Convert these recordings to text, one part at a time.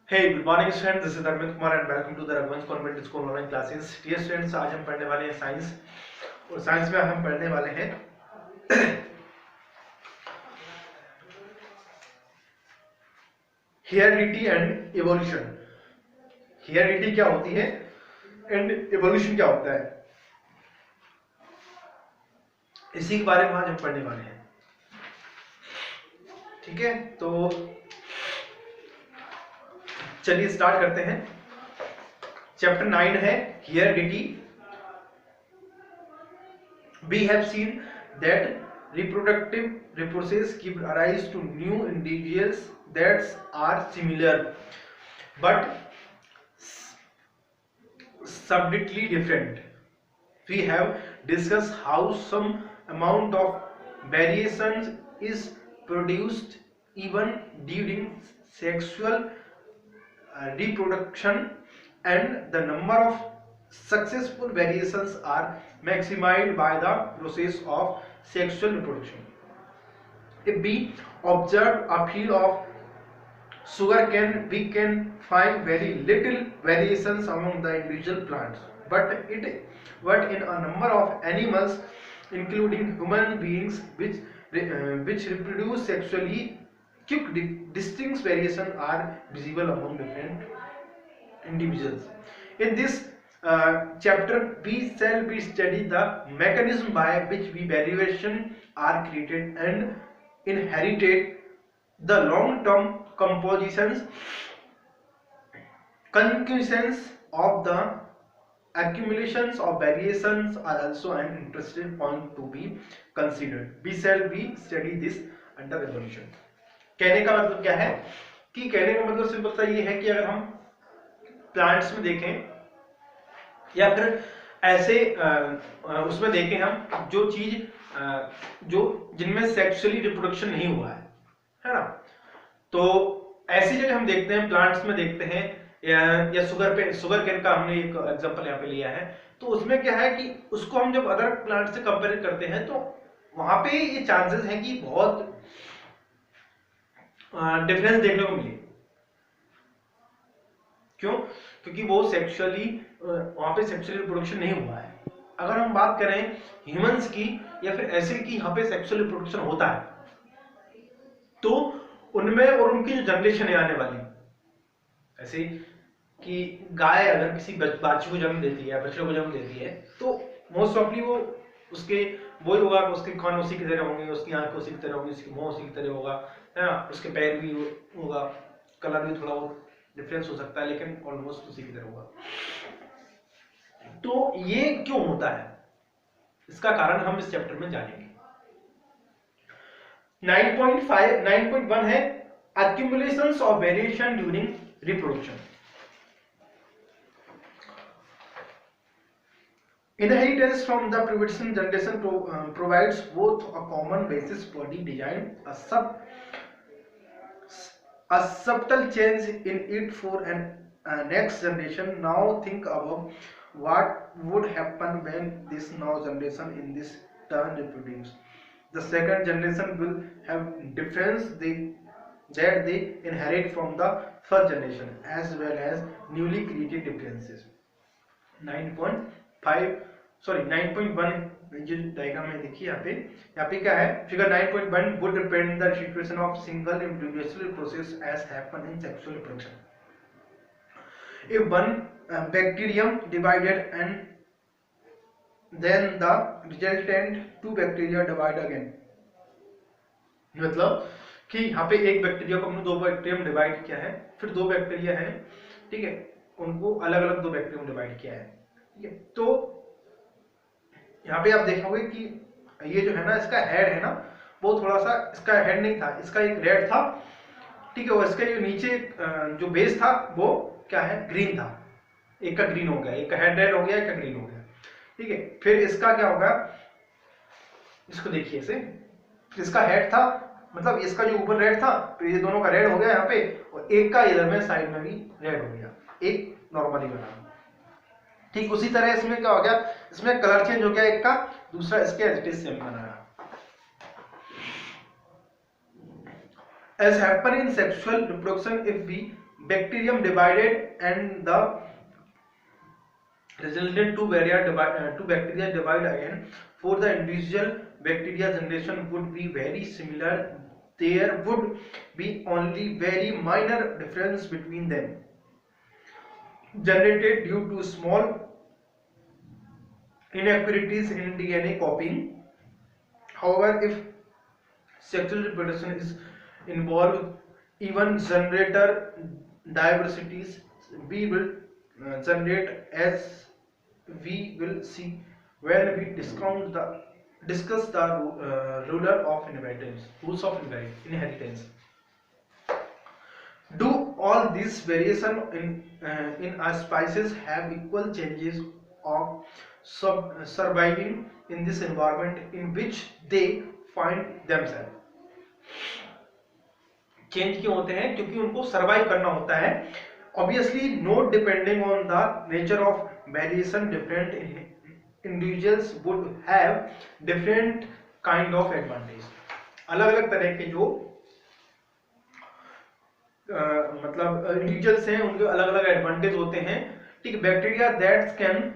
Hey, good morning students. This is Arvind Kumar and welcome to the Raghuvansh Convent School online classes. Dear students, आज हम पढ़ने वाले हैं science और science में हम पढ़ने वाले हैं हेरिडिटी एंड इवोल्यूशन। हेरिडिटी क्या होती है एंड इवोल्यूशन क्या होता है, इसी के बारे में आज हम पढ़ने वाले हैं। ठीक है, तो चलिए स्टार्ट करते हैं। चैप्टर 9 है heredity. We have seen that reproductive process give rise to new individuals that are similar but subtly different. We have discussed how some amount of variations is produced even during sexual reproduction, and the number of successful variations are maximized by the process of sexual reproduction. If we observe a field of sugarcane, we can find very little variations among the individual plants, but in a number of animals, including human beings, which reproduce sexually, distinct variations are visible among different individuals. In this chapter, we shall be study the mechanism by which variation are created and inherited. The long-term compositions, consequences of the accumulations of variations are also an interesting point to be considered. We shall be study this under evolution. कहने का मतलब क्या है कि कहने का मतलब simple सा ये है कि अगर हम प्लांट्स में देखें या फिर ऐसे उसमें देखें हम जो चीज जो जिनमें सेक्सुअली रिप्रोडक्शन नहीं हुआ है ना, तो ऐसी जगह हम देखते हैं, प्लांट्स में देखते हैं या शुगर केन का हमने एक एग्जांपल यहाँ पे लिया है। तो उसमें क्या है कि उसको हम जब अदर प्लांट से कंपेयर करते हैं तो वहां पे ये चांसेस हैं कि बहुत डिफरेंस देखने को मिले। क्यों? क्योंकि वो सेक्सुअली वहां पे सेक्सुअल रिप्रोडक्शन नहीं हुआ है। अगर हम बात करें ह्यूमंस की या फिर ऐसे की यहाँ पे सेक्सुअल रिप्रोडक्शन होता है, तो उनमें और उनकी जो जनरेशन है आने वाली, ऐसे कि गाय अगर किसी बच्चे को जन्म देती है, बछड़े को जन्म देती है, तो मोस्ट ऑफली वो उसके वही होगा, उसके कान उसी की तरह होंगे, उसकी आंखें उसी की तरह होंगी, उसकी मुंह उसी की तरह होगा, है ना, उसके पैर भी होगा, कलर भी थोड़ा बहुत डिफरेंस हो सकता है लेकिन ऑलमोस्ट उसी की तरह होगा। तो ये क्यों होता है, इसका कारण हम इस चैप्टर में जानेंगे। 9.1 है accumulations of variation during reproduction. Inheritance from the previous generation provides both a common basis for the design, a subtle change in it for an next generation. Now think about what would happen when this now generation in this turn reproduce. The second generation will have difference that they inherit from the first generation as well as newly created differences. 9.1 जो diagram में देखिए यहाँ पे क्या है, figure 9.1 would depend the situation of single individual process as happen in sexual reproduction. If one bacterium divided and then the resultant two bacteria divide again, मतलब कि यहाँ पे एक बैक्टीरिया को हमने दो बैक्टीरिया में डिवाइड किया है, फिर दो बैक्टीरिया है, ठीक है, उनको अलग अलग दो बैक्टीरिया में डिवाइड किया है, ठीक है। तो यहाँ पे आप देखोगे कि ये जो है ना, इसका हेड है ना, वो थोड़ा सा, इसका हेड नहीं था, इसका एक रेड था, ठीक है, और इसका जो नीचे जो बेस था वो क्या है, ग्रीन था। एक का ग्रीन हो गया, एक का हेड रेड हो गया, एक का ग्रीन हो गया, ठीक है। फिर इसका क्या होगा, इसको देखिए इसे, इसका हेड था, मतलब इसका जो ऊपर रेड था, तो ये दोनों का रेड हो गया यहाँ पे, और एक का इधर में साइड में भी रेड हो गया, एक नॉर्मली बना। ठीक उसी तरह इसमें क्या हो गया, इसमें कलर चेंज हो गया एक का, दूसरा इसके एज इट इज सेम बना। As happen in sexual reproduction, if we bacterium divided and the resultant two bacteria divide again. For the individual bacteria, generation would be very similar. There would be only very minor difference between them, generated due to small inequalities in DNA copying. However, if sexual reproduction is involved, even generator diversities we will generate, as we will see when we discuss the rules of inheritance. Do all these variation in a species have equal changes of surviving in this environment in which they find themselves? Change क्यों होते हैं? क्योंकि उनको survive करना होता है. Obviously, not depending on the nature of variation, different individuals would have different kind of advantage. अलग अलग तरह के जो मतलब इंडिविजुअल्स हैं उनके अलग अलग एडवांटेज होते हैं. ठीक, bacteria that can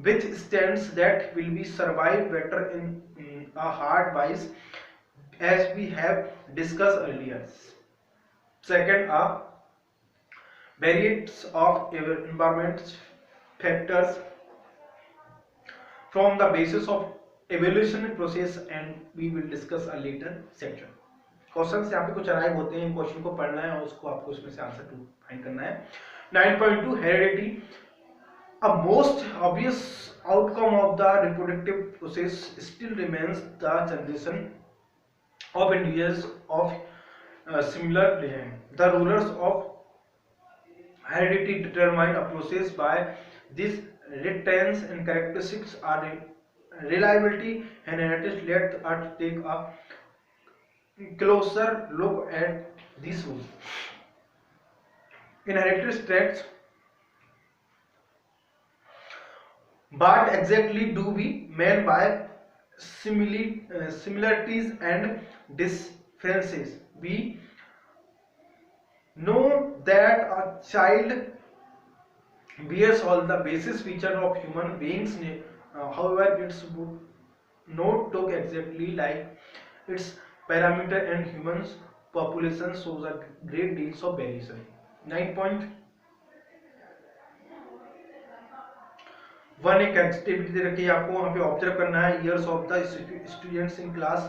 withstands that will be survive better in a hard wise, as we have discussed earlier. Second are variants of environment factors from the basis of evolutionary process, and we will discuss a later section. Questions यहाँ पे कुछ arrive होते हैं, इन question को पढ़ना है और उसको आपको उसमें से आंसर फाइंड करना है. 9.2 heredity. A most obvious outcome of the reproductive process still remains the generation of individuals of similar DNA. The rulers of heredity determine a process by these traits and characteristics are reliability and inheritance. Let us take a closer look at these rules. Inheritance traits. What exactly do we mean by similarities and differences? We know that a child bears all the basic features of human beings. However, it would not look exactly like its parameter, and humans population shows a great deals of variation. 9.1 एक activity दे रखी है आपको, वहां पे observe करना है. Years of the students in class,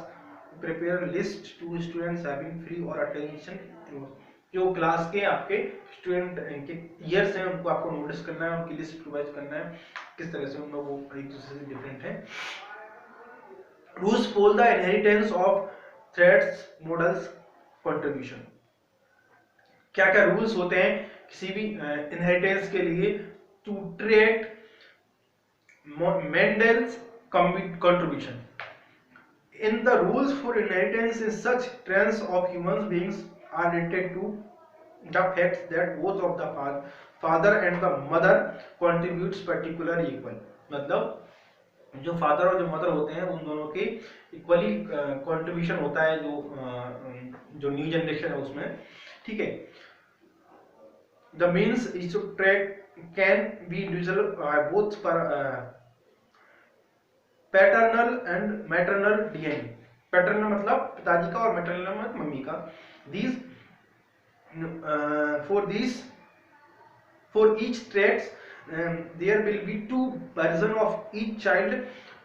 prepare list to students having free और attention. जो क्लास के आपके स्टूडेंट के ईयर्स हैं उनको आपको नोटिस करना है, उनकी लिस्ट प्रोवाइड करना है, किस तरह से उनमें वो एक दूसरे से डिफरेंट है. Rules for the inheritance of threads models contribution. क्या क्या रूल्स होते हैं किसी भी इनहेरिटेंस के लिए? Two trait Mendel's contribution. In the rules for inheritance, in such traits of human beings are related to the fact that both of the father and the mother contributes particular equal. मतलब जो father और जो mother होते हैं उन दोनों के equally contribution होता है जो न्यू जनरेशन है उसमें. ठीक है. The means each trait can be individual both for paternal and maternal DNA. Paternal मतलब पिताजी का और मैटरनल मतलब मम्मी का. These for each traits there will be two versions of each child,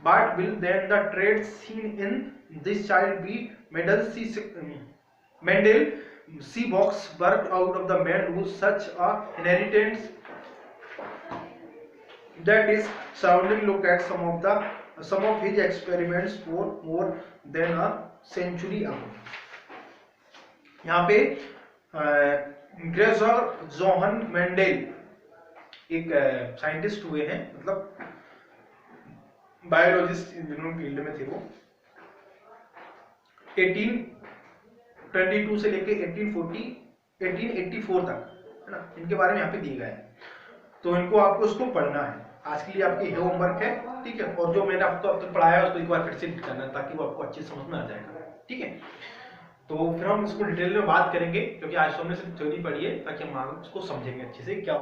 but will then the traits seen in this child be Mendel C box worked out of the main rules such a inheritance that is surrounding. Look at some of his experiments for more than a century ago. यहाँ पे Gregor Johan Mendel एक scientist हुए हैं, मतलब biologist जिन्होंने field में थे वो. 1822 से लेके 1884 तक है ना, इनके बारे में यहाँ पे दिए गए हैं. तो इनको आपको इसको पढ़ना है. आज के लिए आपकी होमवर्क है. ठीक है. और जो मैंने आपको अब तक पढ़ाया है उसको एक बार फिर से करना है ताकि वो आपको अच्छी समझ में आ जाएगा. ठीक है. तो फिर हम इसको डिटेल में बात करेंगे, क्योंकि आज तो हमने सिर्फ थ्योरी पढ़ी है, ताकि हम आगे उसको समझेंगे अच्छे से क्या